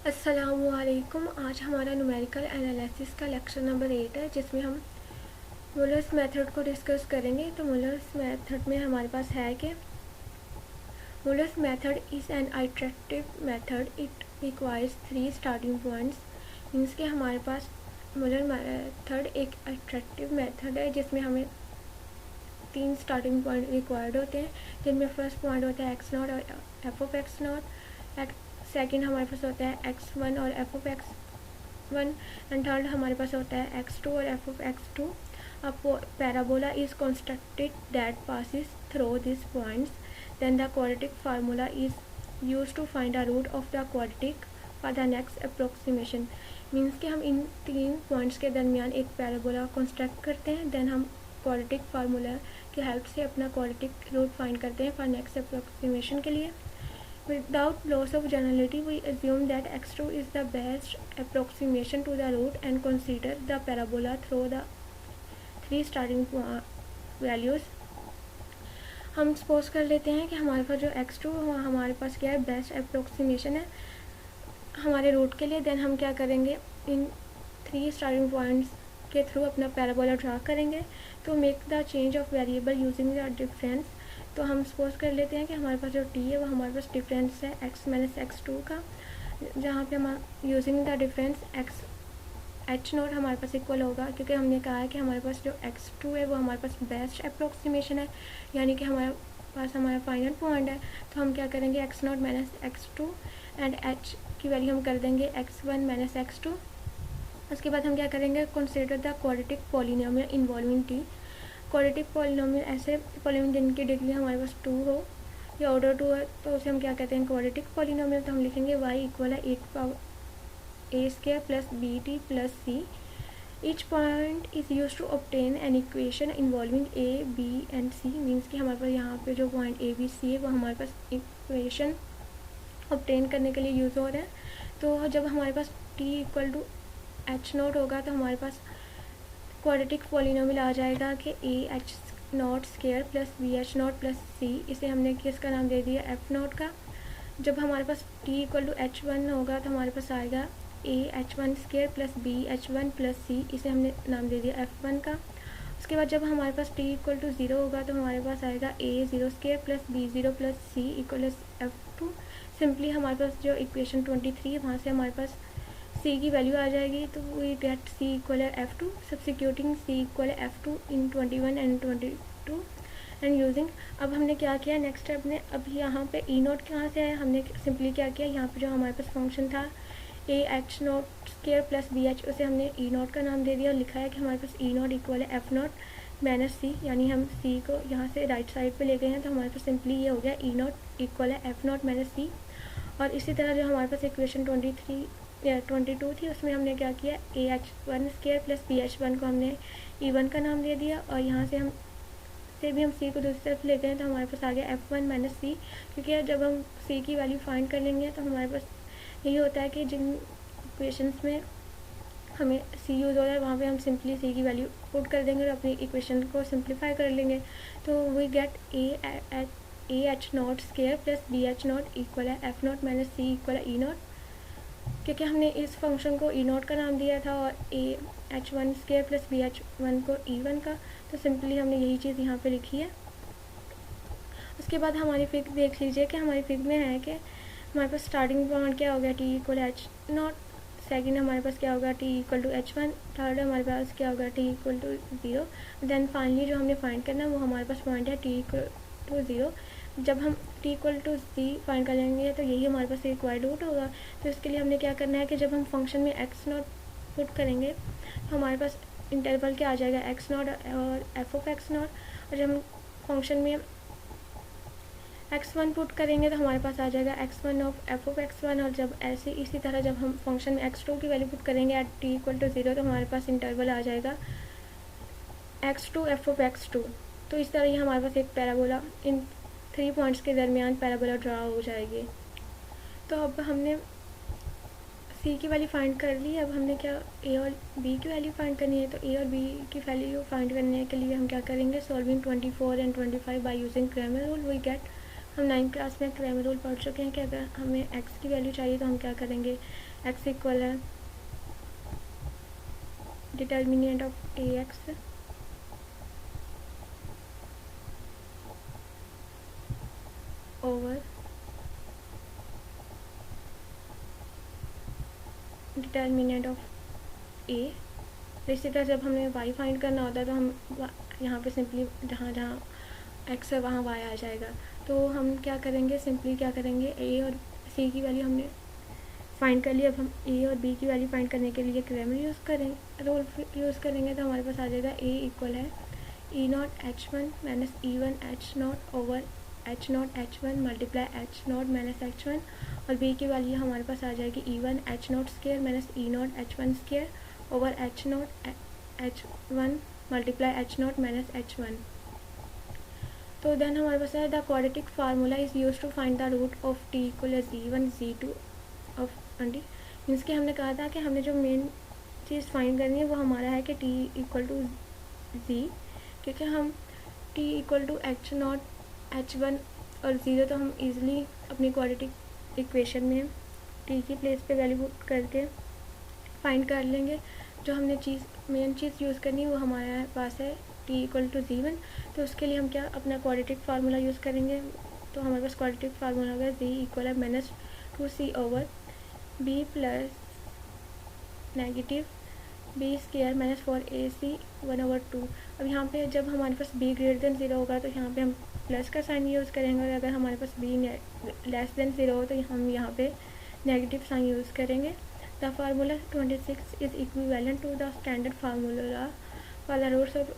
अस्सलामुअलैकुम। आज हमारा न्यूमेरिकल एनालिसिस का लेक्चर नंबर 8 है, जिसमें हम मुलर्स मेथड को डिस्कस करेंगे। तो मुलर्स मेथड में हमारे पास है कि Muller's method is an iterative method. It requires 3 starting points. Means कि हमारे पास मुलर मेथड एक आइटरेटिव मेथड है जिसमें हमें 3 स्टार्टिंग पॉइंट रिक्वायर्ड होते हैं, जिनमें फर्स्ट पॉइंट होता है एक्स नॉट और F of x not. Second हमारे पास होता है x1 और f of x1 and third हमारे पास होता है x2 और f ऑफ x2। अब parabola is constructed that passes through this points, then the quadratic formula is used to find the root of the quadratic for the next approximation. Means कि हम इन 3 points के दरमियान एक parabola construct करते हैं, then हम quadratic formula की help से अपना क्वाड्रेटिक रूट फाइंड करते हैं फॉर नेक्स्ट अप्रोक्सीमेशन के लिए। Without loss of generality, we assume that x2 is the best approximation to the root and consider the parabola through the 3 starting values. हम suppose कर लेते हैं कि हमारे पास जो x2 हमारे पास क्या है, बेस्ट अप्रोक्सीमेशन है हमारे रूट के लिए। देन हम क्या करेंगे, इन 3 स्टार्टिंग पॉइंट्स के थ्रू अपना पैराबोला ड्रा करेंगे। तो make the change of variable using the difference. तो हम सपोज कर लेते हैं कि हमारे पास जो t है वो हमारे पास डिफरेंस है x माइनस x2 का, जहाँ पे हम using the difference x h note हमारे पास इक्वल होगा, क्योंकि हमने कहा है कि हमारे पास जो x2 है वो हमारे पास बेस्ट अप्रोक्सीमेशन है, यानी कि हमारे पास हमारा फाइनल पॉइंट है। तो हम क्या करेंगे, x note minus x2 and h की वैल्यू हम कर देंगे x1 माइनस x2। उसके बाद हम क्या करेंगे, consider the quadratic polynomial involving t। Quadratic polynomial ऐसे पॉलिनोमियल जिनकी डिग्री हमारे पास 2 हो या ऑर्डर 2 है, तो उसे हम क्या कहते हैं, क्वाड्रेटिक पॉलिनोमियल। तो हम लिखेंगे y इक्वल है a square plus B T plus C. Each point is use to obtain an equation involving a b and c। मीन्स कि हमारे पास यहाँ पे जो पॉइंट a b c है वो हमारे पास इक्वेशन ऑब्टेन करने के लिए यूज़ हो रहे हैं। तो जब हमारे पास t equal to h naught होगा तो हमारे पास क्वाड्रेटिक पॉलिनोमियल आ जाएगा कि a h naught square plus B h naught plus c. इसे हमने किसका नाम दे दिया, एफ नॉट का। जब हमारे पास t equal to H one होगा तो हमारे पास आएगा a H one square plus B H one plus c. इसे हमने नाम दे दिया एफ वन का। उसके बाद जब हमारे पास टी इक्वल टू ज़ीरो होगा तो हमारे पास आएगा a zero square plus b zero plus c equal f two. Simply हमारे पास जो इक्वेशन 23 है वहाँ से हमारे पास c की वैल्यू आ जाएगी, तो वी गेट c इक्वल है f2, सब्स्टिट्यूटिंग c इक्वल है f2 in 21 and 22 and using. अब हमने क्या किया नेक्स्ट स्टेप में, अब यहाँ पे e नोट कहाँ से आया, हमने सिंपली क्या किया, यहाँ पे जो हमारे पास फंक्शन था A H naught square plus B H, उसे हमने e नोट का नाम दे दिया और लिखा है कि हमारे पास e नोट इक्वल है f नोट माइनस सी। यानी हम c को यहाँ से राइट साइड पे ले गए हैं, तो हमारे पास सिंपली ये हो गया e नोट इक्वल है f नोट माइनस सी। और इसी तरह जो हमारे पास इक्वेशन 22 थी, उसमें हमने क्या किया, A H one square plus B H one को हमने ई वन का नाम दे दिया, और यहाँ से हम सी को दूसरी तरफ लेते हैं तो हमारे पास आ गया एफ वन माइनस सी। क्योंकि जब हम सी की वैल्यू फाइंड कर लेंगे तो हमारे पास यही होता है कि जिन इक्वेशंस में हमें सी यूज़ हो रहा है वहाँ पे हम सिंपली सी की वैल्यू पुट कर देंगे और अपनी इक्वेशन को सिंप्लीफाई कर लेंगे। तो we get a h naught square plus B h naught equal है f naught minus c equal है ई नॉट, क्योंकि हमने इस फंक्शन को ई नॉट का नाम दिया था और A H one square plus B H one को ई वन का। तो सिंपली हमने यही चीज़ यहाँ पे लिखी है। उसके बाद हमारी फिग देख लीजिए कि हमारी फिग में है कि हमारे पास स्टार्टिंग पॉइंट क्या हो गया, T equal H naught. Second हमारे पास क्या होगा, T equal to H one. Third हमारे पास क्या होगा, T equal to zero. Then finally जो हमने फाइंड करना है वो हमारे पास पॉइंट है टी इक्वल टू ज़ीरो। जब हम T equal to C find कर लेंगे तो यही हमारे पास रिक्वायर्ड रूट होगा। तो इसके लिए हमने क्या करना है कि जब हम फंक्शन में एक्स नॉट पुट करेंगे तो हमारे पास इंटरवल क्या आ जाएगा, एक्स नॉट और एफ ऑफ एक्स नॉट। और जब हम फंक्शन में x1 पुट करेंगे तो हमारे पास आ जाएगा x1 of F of x1। और जब ऐसे इसी तरह जब हम फंक्शन में x2 की वैल्यू पुट करेंगे at t equal to zero तो हमारे पास इंटरवल आ जाएगा x2 एफ ऑफ x2। तो इस तरह ही हमारे पास एक पैराबोला इन 3 पॉइंट्स के दरमियान पैराबोला ड्रा हो जाएगी। तो अब हमने सी की वैल्यू फाइंड कर ली। अब हमने क्या, ए और बी की वैल्यू फाइंड करनी है। तो ए और बी की वैल्यू फाइंड करने के लिए हम क्या करेंगे, solving 24 and 25 by using Cramer rule we get हम 9th क्लास में क्रैमर रूल पढ़ चुके हैं कि अगर हमें x की वैल्यू चाहिए तो हम क्या करेंगे, x इक्वल है determinant of ax over determinant of a। इसी तरह जब हमें y फाइंड करना होता है तो हम यहाँ पे सिंपली जहाँ जहाँ x है वहाँ y आ जाएगा। तो हम क्या करेंगे, सिंपली क्या करेंगे, a और c की वैल्यू हमने फाइंड कर लिया। अब हम a और b की वैल्यू फाइंड करने के लिए क्रैमर रूल यूज़ करेंगे तो हमारे पास आ जाएगा a इक्वल है e naught H one minus e one h naught over h naught H one multiply h naught minus h one, और b की वैल्यू हमारे पास आ जाएगी e one h naught square minus e naught H one square over h naught H one multiply h naught minus h one. तो then हमारे पास है the quadratic formula is use to find the root of T equal z1 z2 of 20। Means कि हमने कहा था कि हमने जो मेन चीज़ फाइंड करनी है वो हमारा है कि t इक्वल टू z, क्योंकि हम t equal to H naught H one और ज़ीरो तो हम इजीली अपनी क्वाड्रेटिक इक्वेशन में t की प्लेस पे वैल्यू पुट करके फाइंड कर लेंगे। जो हमने मेन चीज़ यूज़ करनी है वो हमारे पास है t इक्वल टू z1। तो उसके लिए हम क्या अपना क्वाड्रेटिक फार्मूला यूज़ करेंगे। तो हमारे पास क्वाड्रेटिक फार्मूला होगा z इक्वल है minus 2c over b plus negative B square minus 4ac 1/2। अब यहाँ पे जब हमारे पास b ग्रेटर देन 0 होगा तो यहाँ पे हम प्लस का साइन यूज़ करेंगे, और अगर हमारे पास b लेस देन 0 हो तो हम यहाँ पे नेगेटिव साइन यूज़ करेंगे। The formula 26 is equivalent to the standard formula for the roots of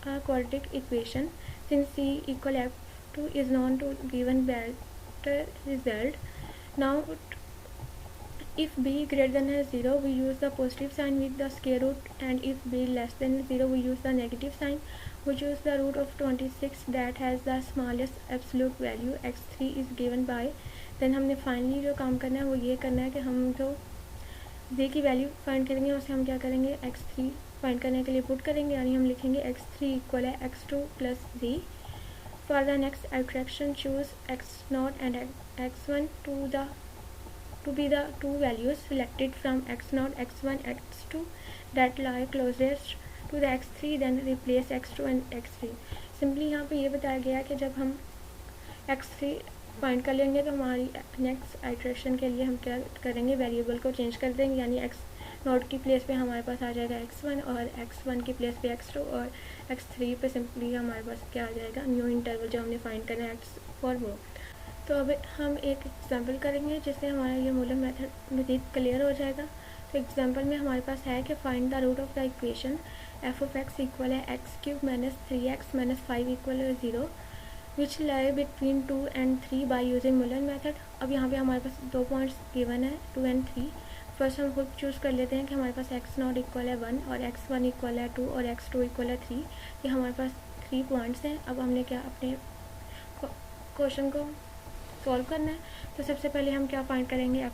a quadratic equation since c equal f2 is known to given better result. Now if b greater than 0 we use the positive sign with the square root, and if b less than 0 we use the negative sign. We choose the root of 26 that has the smallest absolute value x3 is given by। then हमने finally जो काम करना है वो ये करना है कि हम जो z की वैल्यू फाइंड करेंगे उसे हम क्या करेंगे, x3 फाइंड करने के लिए पुट करेंगे, यानी हम लिखेंगे x3 इक्वल है x2 plus z। For the next attraction choose x0 and x1 to be the two values selected from x0 x1 x2 that lie closest to the x3, then replace x2 and x3। Simply यहाँ पे ये बताया गया कि जब हम x3 find कर लेंगे तो हमारी नेक्स्ट आइट्रेशन के लिए हम क्या करेंगे, वेरिएबल को चेंज कर देंगे, यानी x नॉट की प्लेस पे हमारे पास आ जाएगा x1 और x1 की प्लेस पे x2 और x3 पे सिंपली हमारे पास क्या आ जाएगा, न्यू इंटरवल जो हमने फाइंड करना है x फॉर वो। तो अब हम एक एग्जांपल करेंगे जिससे हमारा ये मूलर मेथड मज़ीद क्लियर हो जाएगा। तो एग्जांपल में हमारे पास है कि find the root of the equation f of x equal है x³ minus 3x minus 5 equal 0 which lie between 2 and 3 by using Muller method. अब यहाँ पे हमारे पास दो पॉइंट्स गिवन है 2 and 3। फर्स्ट हम खुद चूज़ कर लेते हैं कि हमारे पास x0 इक्वल है 1 और x1 इक्वल है 2 और x2 इक्वल है 3। ये हमारे पास 3 पॉइंट्स हैं। अब हमने क्या अपने क्वेश्चन को सॉल्व करना है। तो सबसे पहले हम क्या फाइंड करेंगे,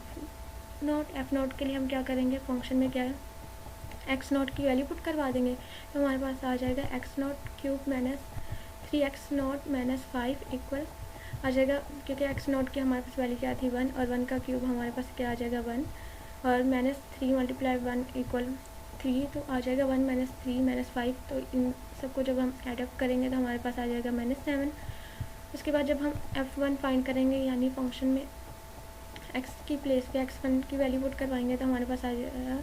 f0 के लिए हम क्या करेंगे, फंक्शन में क्या है x0 की वैल्यू पुट करवा देंगे। तो हमारे पास आ जाएगा x0³ minus 3x0 minus 5 equal आ जाएगा, क्योंकि x0 की हमारे पास वैल्यू क्या थी 1 और 1 का क्यूब हमारे पास क्या आ जाएगा 1 और माइनस 3 मल्टीप्लाई 1 इक्वल 3, तो आ जाएगा 1 माइनस 3 माइनस 5। तो इन सबको जब हम एडअप करेंगे तो हमारे पास आ जाएगा -7। उसके बाद जब हम f1 फाइंड करेंगे यानी फंक्शन में x की प्लेस पे x1 की वैल्यू पुट करवाएंगे तो हमारे पास आ जाएगा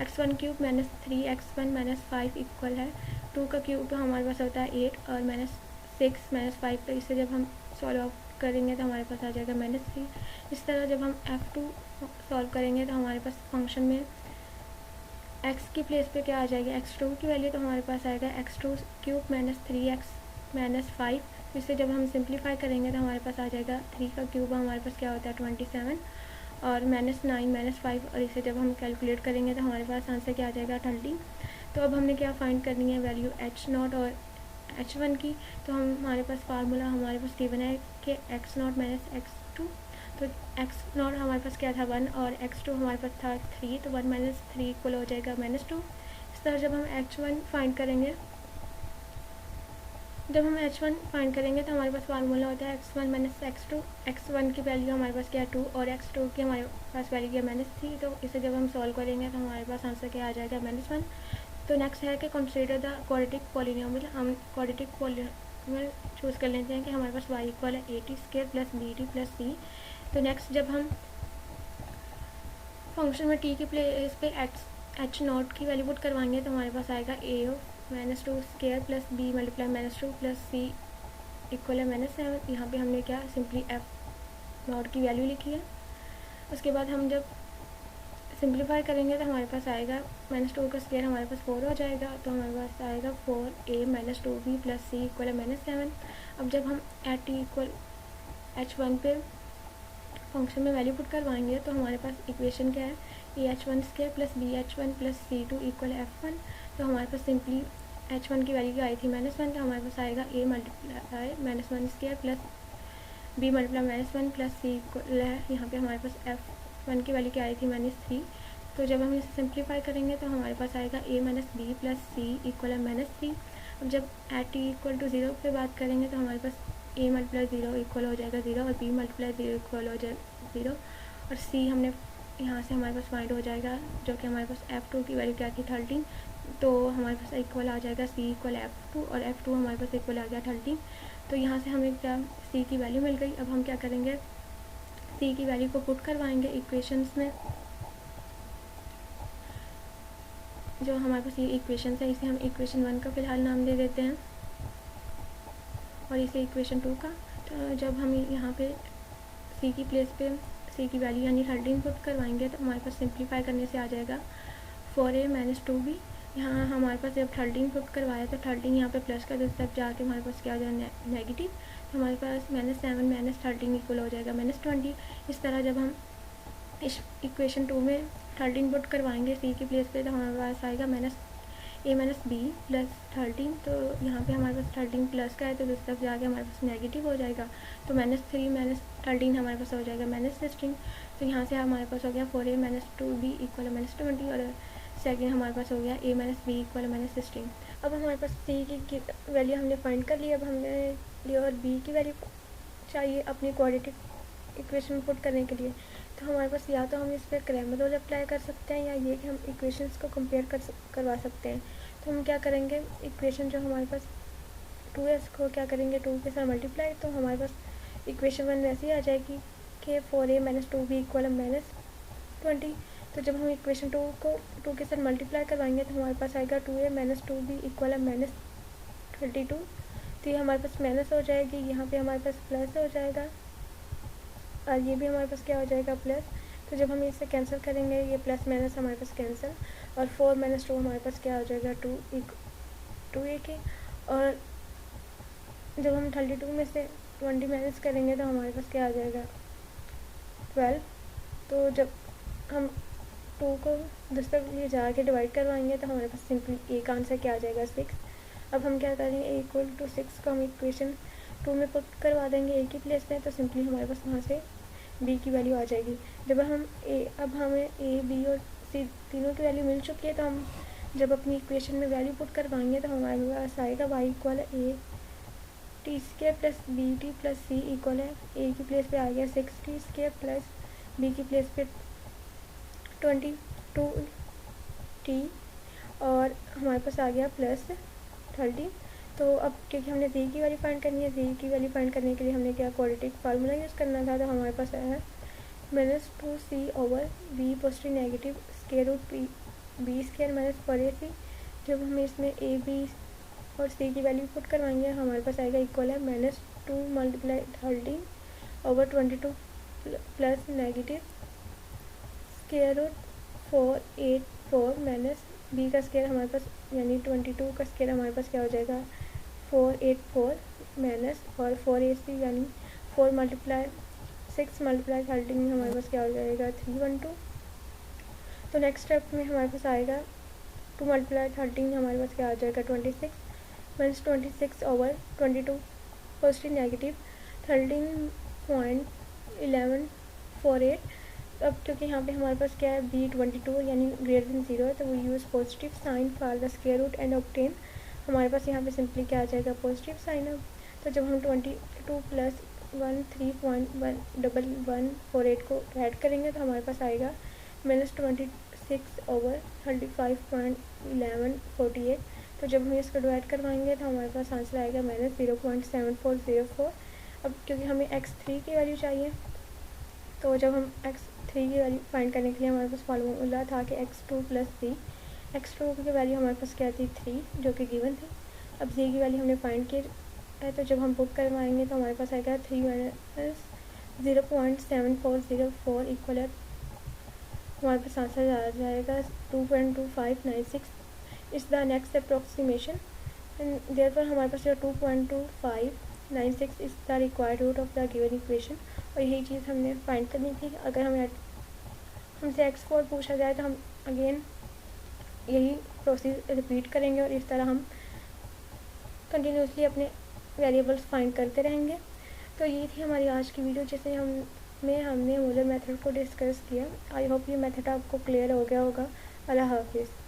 x1³ minus 3x1 minus 5 equal है 2 का क्यूब तो हमारे पास होता है 8 और -6 माइनस 5। तो इसे जब हम सॉल्व आउट करेंगे तो हमारे पास आ जाएगा -3। इस तरह जब हम f2 सॉल्व करेंगे तो हमारे पास फंक्शन में x की प्लेस पे क्या आ जाएगी, x2 की वैल्यू तो हमारे पास आएगा x2³ माइनस 3x माइनस 5। इसे जब हम सिंप्लीफाई करेंगे तो हमारे पास आ जाएगा 3 का क्यूब हमारे पास क्या होता है 27 और -9 माइनस 5, और इसे जब हम कैलकुलेट करेंगे तो हमारे पास आंसर क्या आ जाएगा 30। तो अब हमने क्या फाइंड करनी है, वैल्यू h0 और h1 की। तो हमारे पास फार्मूला हमारे पास गिवन है कि x0 माइनस x2। तो x0 हमारे पास क्या था 1 और x2 हमारे पास था 3, तो 1 माइनस 3 इक्वल हो जाएगा -2। इस तरह जब हम h1 फाइंड करेंगे जब हम h1 फाइंड करेंगे तो हमारे पास फार्मूला होता है x1 माइनस x2। x1 की वैल्यू हमारे पास क्या है 2 और x2 की हमारे पास वैल्यू क्या -3। तो इसे जब हम सॉल्व करेंगे तो हमारे पास आंसर क्या आ जाएगा -1। तो नेक्स्ट है कि कंसीडर द क्वाड्रेटिक पॉलिनोमियल। हम क्वाड्रेटिक पॉलिनोमियल चूज़ कर लेते हैं कि हमारे पास y इक्वल है at² plus bt plus c। तो नेक्स्ट जब हम फंक्शन में t की प्लेस पे h नॉट की वैल्यू पुट करवाएंगे तो हमारे पास आएगा a -2² plus b multiply -2 plus c equal है -7। यहाँ पे हमने क्या सिंपली f नॉट की वैल्यू लिखी है। उसके बाद हम जब सिंप्लीफाई करेंगे तो हमारे पास आएगा -2 का स्क्वायर हमारे पास 4 हो जाएगा। तो हमारे पास आएगा 4a -2b plus c equal है -7। अब जब हम एट t इक्वल h1 पे फंक्शन में वैल्यू पुट करवाएंगे तो हमारे पास इक्वेशन क्या है ah1² plus bh1 plus c2 equal f1। तो हमारे पास सिंपली h1 की वैल्यू आई थी -1। तो हमारे पास आएगा a multiply -1² plus b multiply -1 plus c equal है यहाँ पे हमारे पास f1 की वैल्यू क्या आई थी -3। तो जब हम इसे सिंप्लीफाई करेंगे तो हमारे पास आएगा a b plus c equal है -3। अब जब एट t इक्वल टू 0 पे बात करेंगे तो हमारे पास a मल्टीप्लाई 0 इक्वल हो जाएगा 0 और b मल्टीप्लाई 0 इक्वल हो जाएगा 0 और c हमने यहाँ से हमारे पास फाइंड हो जाएगा जो कि हमारे पास f2 की वैल्यू क्या थी 13। तो हमारे पास इक्वल आ जाएगा c इक्वल f2 और f2 हमारे पास इक्वल आ गया 13। तो यहाँ से हमें क्या c की वैल्यू मिल गई। अब हम क्या करेंगे c की वैल्यू को पुट करवाएंगे इक्वेशंस में। जो हमारे पास ये इक्वेशन है इसे हम इक्वेशन 1 का फ़िलहाल नाम दे देते हैं और इसे इक्वेशन 2 का। तो जब हम यहाँ पे c की प्लेस पे c की वैल्यू यानी 13 पुट करवाएंगे तो हमारे पास सिंप्लीफाई करने से आ जाएगा 4a -2b। यहाँ हमारे पास जब 13 पुट करवाया तो 13 यहाँ पे प्लस का तब जाके हमारे पास क्या हो जाएगा नेगेटिव। तो हमारे पास -7 -13 इक्वल हो जाएगा -20। इस तरह जब हम इस इक्वेशन 2 में 13 पुट करवाएंगे c की प्लेस पे तो हमारे पास आएगा a b प्लस 13। तो यहाँ पे हमारे पास 13 प्लस का है तो दूसरी तरफ जाके हमारे पास नेगेटिव हो जाएगा। तो -3 -13 हमारे पास हो जाएगा -16। तो यहाँ से हमारे पास हो गया 4a -2b इक्वल -20 और सेकेंड हमारे पास हो गया a b इक्वल -16। अब हमारे पास c की वैल्यू हमने फाइंड कर ली। अब हमने a और b की वैल्यू चाहिए अपनी क्वाड्रेटिक इक्वेशन पुट करने के लिए। तो हमारे पास या तो हम इस पर क्रैमर रूल अप्लाई कर सकते हैं या ये कि हम इक्वेशंस को कंपेयर करवा सकते हैं। तो हम क्या करेंगे इक्वेशन जो हमारे पास 2s को क्या करेंगे 2 के साथ मल्टीप्लाई। तो हमारे पास इक्वेशन 1 वैसे ही आ जाएगी कि 4a -2b इक्वल -20। तो जब हम इक्वेशन 2 को 2 के साथ मल्टीप्लाई करवाएंगे तो हमारे पास आएगा 2a -2b इक्वल -32। तो ये हमारे पास माइनस हो जाएगी, यहाँ पे हमारे पास प्लस हो जाएगा और ये भी हमारे पास क्या हो जाएगा प्लस। तो जब हम इसे कैंसिल करेंगे ये प्लस माइनस हमारे पास कैंसिल और 4 - 2 हमारे पास क्या हो जाएगा 2a के। और जब हम 32 में से 20 माइनस करेंगे तो हमारे पास क्या आ जाएगा 12। तो जब हम 2 को 10 तक ले जाके डिवाइड करवाएंगे तो हमारे पास सिंपली एक आंसर क्या आ जाएगा 6। अब हम क्या करेंगे इक्वल टू 6 को हम इक्वेशन 2 में पुट करवा देंगे a की प्लेस में। तो सिंपली हमारे पास वहाँ से b की वैल्यू आ जाएगी। जब हम अब हमें a b और c तीनों की वैल्यू मिल चुकी है तो हम जब अपनी इक्वेशन में वैल्यू पुट करवाएंगे तो हमारे पास आएगा y इक्वल है a² plus bt plus c equal है a की प्लेस पे आ गया 6t² प्लस b की प्लेस पे 22t और हमारे पास आ गया प्लस 30। तो अब क्योंकि हमने z की वैल्यू फाइंड करनी है, z की वैल्यू फाइंड करने के लिए हमने क्या क्वाड्रेटिक फार्मूला यूज़ करना था। तो हमारे पास है -2c over b positive negative square root b² minus 4ac। जब हम इसमें a b और c की वैल्यू पुट करवाएंगे हमारे पास आएगा इक्वल है -2 multiply 13 over 22 plus negative square root 484 minus b का स्क्वायर हमारे पास यानी 22 का स्क्वायर हमारे पास क्या हो जाएगा 484 माइनस और 4ac यानी 4 मल्टीप्लाई 6 मल्टीप्लाई 13 हमारे पास क्या हो जाएगा 312। तो नेक्स्ट स्टेप में हमारे पास आएगा 2 मल्टीप्लाई 13 हमारे पास क्या आ जाएगा 26 माइनस 26 ओवर 22 पॉजिटिव नेगेटिव 13.1148। अब क्योंकि यहाँ पे हमारे पास क्या है b 22 यानी ग्रेटर देन 0 है तो वो use positive sign for the square root and obtain हमारे पास यहाँ पे सिंपली क्या आ जाएगा, पॉजिटिव साइन अब। तो जब हम 22 प्लस 13.1148 को ऐड करेंगे तो हमारे पास आएगा -26/35.1148। तो जब हम इसको डिवाइड करवाएंगे तो हमारे पास आंसर आएगा -0.7404। अब क्योंकि हमें x3 की वैल्यू चाहिए, तो जब हम x3 की वैल्यू फाइंड करने के लिए हमारे पास फार्मूला था कि x2 प्लस 3, x2 की वैल्यू हमारे पास क्या थी, 3, जो कि गिवन थी। अब z की वैल्यू हमने फाइंड की है, तो जब हम पुट करवाएंगे तो हमारे पास आएगा 3 माइनस 0.7404 इक्वल हमारे पास आंसर आ जाएगा 2.2596 is the next approximation. And therefore हमारे पास जो 2.2596 is the required root of the given equation. और यही चीज़ हमने फाइंड करनी थी। अगर हमें हमसे x4 पूछा जाए तो हम अगेन यही प्रोसेस रिपीट करेंगे और इस तरह हम कंटिन्यूसली अपने वेरिएबल्स फाइंड करते रहेंगे। तो ये थी हमारी आज की वीडियो जिसमें हमने मूलर मेथड को डिस्कस किया। आई होप ये मेथड आपको क्लियर हो गया होगा। अल्लाह हाफिज़।